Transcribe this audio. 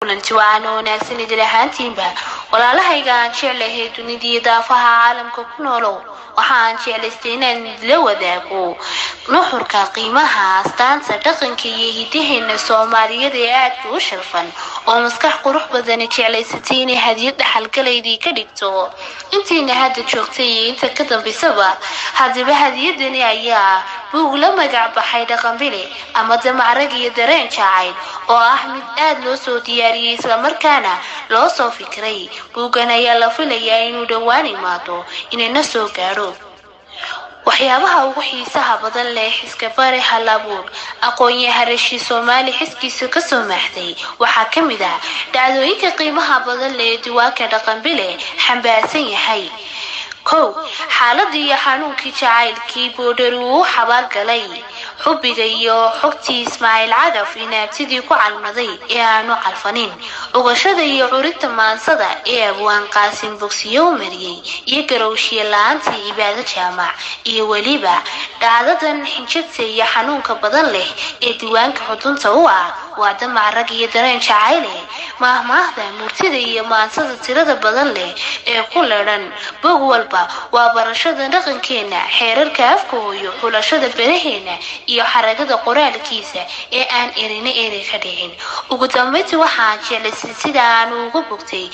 kulanti wacan oo wanaagsan idil ahaantiinba walaalahayga aan jeclahay dunida daafaha caalamka ku noolow waxaan jeclaystay inaan la wadaago nuxurka qiimaha astaanta dhaqanka iyo hidaheena Soomaaliyeed ee aad u sharfan oo maskax qurux badan jeclaysatay inay hadiyad dhaxalgaleydii ka dhigto intiina hadda joogtay inta ka dambeysaba hadaba hadiyadani ayaa buug la magac baxay dhaqan bile ama damacrag iyo dareen jacayl oo ah mid aad loo soo diyaariyay isla markaana loo soo fikray buugan ayaa la filayaa inuu dhawaan imaado inayna soo gaaro waxyaabaha ugu xiisaha badan leh xiska bare halabuur aqoon-yahanada Soomaali xiskiisa ka soo maaxday waxa kamid ah dhacdooyinka qiimaha badan leh diiwaanka dhaqan bile xambaarsan yahay xaaladii xanuunkii jacaylkii boodharu xabaal galay xubbiga iyo xogtii Ismaaciil Cadaf inaabtidii ku calmaday ee aanu calfanin ogashada iyo curinta maansada ee Abwaan Qaasim Bogsiyo mariyay iyo garowshiye la'aantii cibaado jaamac iyo waliba dhacdadan xinjirta iyo xanuunka badan leh ee diiwaanka xudunta u ah waa damacrag iyo dareen jacayl mahmaahda murtida iyo maansada tirada badan leh ee ku leeran bog walba waa barashada dhaqankeena xeerarka afka iyo xulashada baraheena iyo xaragada qoraalkiisa ee aan erina ka dhicin ugu dambeyntii waxaan jeclaystay sida aan ugu bogtay